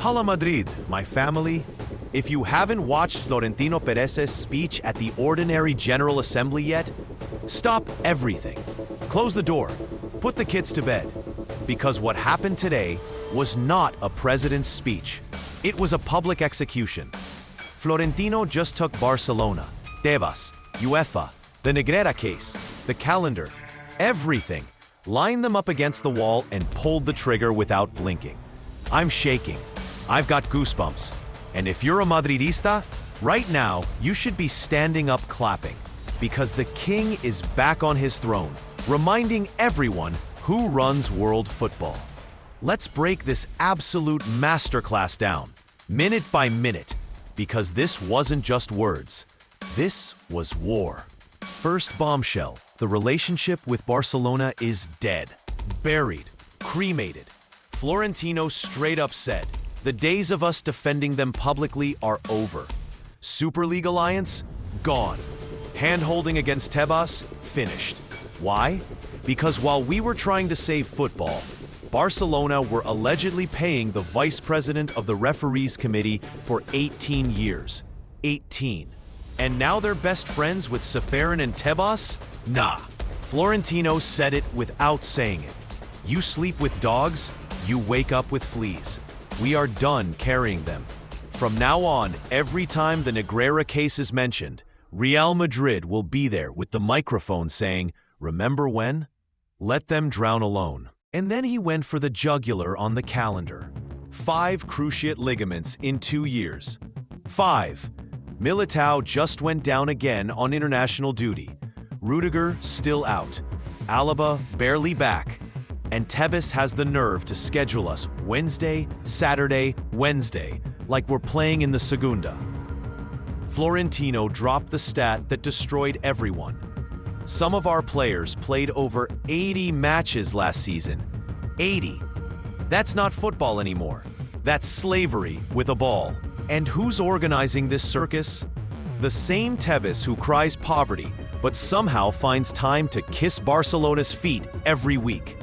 Hala Madrid, my family. If you haven't watched Florentino Pérez's speech at the Ordinary General Assembly yet, stop everything. Close the door. Put the kids to bed. Because what happened today was not a president's speech. It was a public execution. Florentino just took Barcelona, Tebas, UEFA, the Negreira Case, the calendar, everything, lined them up against the wall and pulled the trigger without blinking. I'm shaking. I've got goosebumps. And if you're a Madridista, right now you should be standing up clapping, because the king is back on his throne, reminding everyone who runs world football. Let's break this absolute masterclass down, minute by minute, because this wasn't just words. This was war. First bombshell, the relationship with Barcelona is dead, buried, cremated. Florentino straight up said, the days of us defending them publicly are over. Super League alliance? Gone. Hand-holding against Tebas? Finished. Why? Because while we were trying to save football, Barcelona were allegedly paying the vice president of the referees committee for 18 years. 18. And now they're best friends with Ceferin and Tebas? Nah. Florentino said it without saying it. You sleep with dogs, you wake up with fleas. We are done carrying them. From now on, every time the Negreira Case is mentioned, Real Madrid will be there with the microphone saying, remember when? Let them drown alone. And then he went for the jugular on the calendar. 5 cruciate ligaments in 2 years. 5. Militao just went down again on international duty. Rudiger still out. Alaba barely back. And Tebas has the nerve to schedule us Wednesday, Saturday, Wednesday, like we're playing in the Segunda. Florentino dropped the stat that destroyed everyone. Some of our players played over 80 matches last season. 80. That's not football anymore. That's slavery with a ball. And who's organizing this circus? The same Tebas who cries poverty, but somehow finds time to kiss Barcelona's feet every week.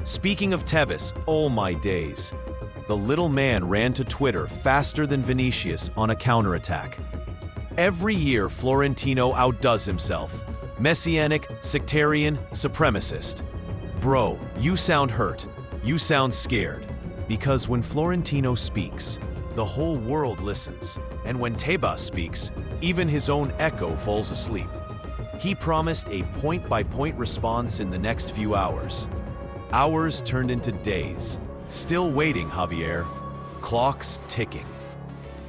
Speaking of Tebas, oh my days. The little man ran to Twitter faster than Vinícius on a counterattack. Every year, Florentino outdoes himself. Messianic, sectarian, supremacist. Bro, you sound hurt. You sound scared. Because when Florentino speaks, the whole world listens. And when Tebas speaks, even his own echo falls asleep. He promised a point-by-point response in the next few hours. Hours turned into days. Still waiting, Javier. Clocks ticking.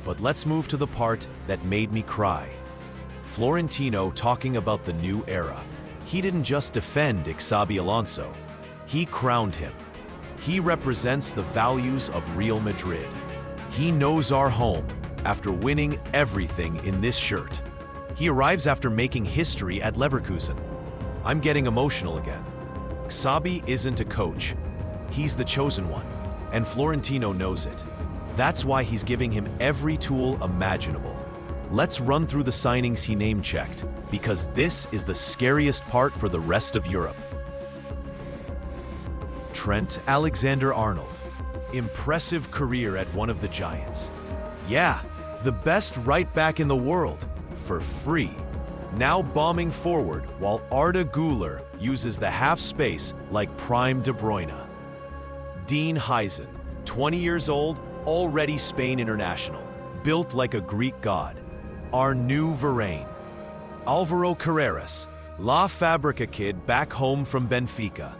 But let's move to the part that made me cry. Florentino talking about the new era. He didn't just defend Xabi Alonso. He crowned him. He represents the values of Real Madrid. He knows our home after winning everything in this shirt. He arrives after making history at Leverkusen. I'm getting emotional again. Xabi isn't a coach. He's the chosen one, and Florentino knows it. That's why he's giving him every tool imaginable. Let's run through the signings he name-checked, because this is the scariest part for the rest of Europe. Trent Alexander-Arnold. Impressive career at one of the giants. Yeah, the best right back in the world, for free. Now bombing forward while Arda Güler uses the half space like prime De Bruyne. Dean Heisen, 20 years old, already Spain international, built like a Greek god. Our new Varane. Alvaro Carreras, La Fabrica kid back home from Benfica.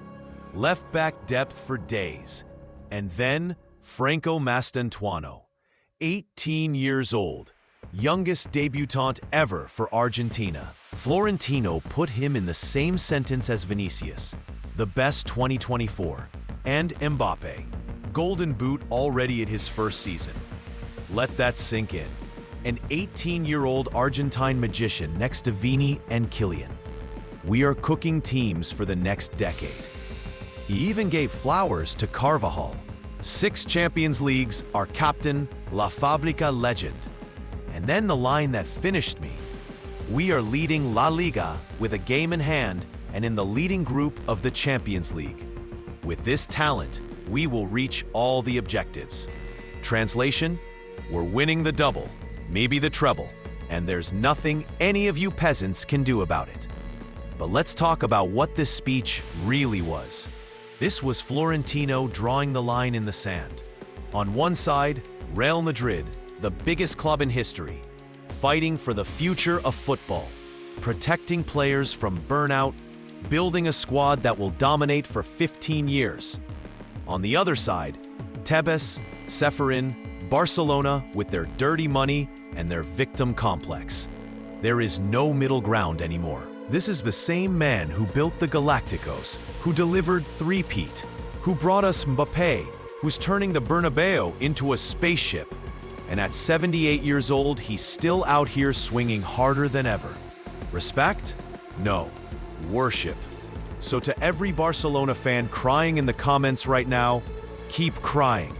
Left back depth for days. And then Franco Mastantuono, 18 years old. Youngest debutant ever for Argentina. Florentino put him in the same sentence as Vinícius, the best 2024, and Mbappé, Golden Boot already at his first season. Let that sink in. An 18-year-old Argentine magician next to Vini and Kylian. We are cooking teams for the next decade. He even gave flowers to Carvajal. 6 Champions Leagues, our captain, La Fabrica legend. And then the line that finished me. We are leading LaLiga with a game in hand and in the leading group of the Champions League. With this talent, we will reach all the objectives. Translation? We're winning the double, maybe the treble, and there's nothing any of you peasants can do about it. But let's talk about what this speech really was. This was Florentino drawing the line in the sand. On one side, Real Madrid, the biggest club in history, fighting for the future of football, protecting players from burnout, building a squad that will dominate for 15 years. On the other side, Tebas, Ceferin, Barcelona with their dirty money and their victim complex. There is no middle ground anymore. This is the same man who built the Galacticos, who delivered three-peat, who brought us Mbappé, who's turning the Bernabeu into a spaceship. And at 78 years old, he's still out here swinging harder than ever. Respect? No. Worship. So to every Barcelona fan crying in the comments right now, keep crying.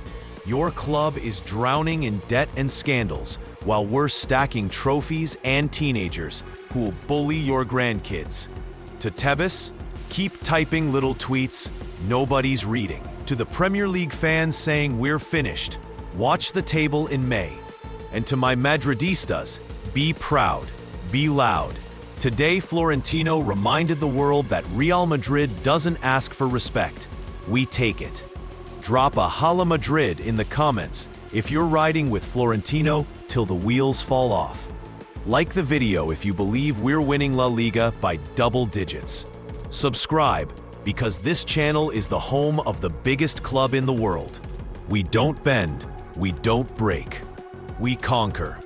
Your club is drowning in debt and scandals, while we're stacking trophies and teenagers who will bully your grandkids. To Tebas, keep typing little tweets nobody's reading. To the Premier League fans saying we're finished, watch the table in May. And to my Madridistas, be proud, be loud. Today, Florentino reminded the world that Real Madrid doesn't ask for respect. We take it. Drop a Hala Madrid in the comments if you're riding with Florentino till the wheels fall off. Like the video if you believe we're winning La Liga by double digits. Subscribe, because this channel is the home of the biggest club in the world. We don't bend, we don't break, we conquer.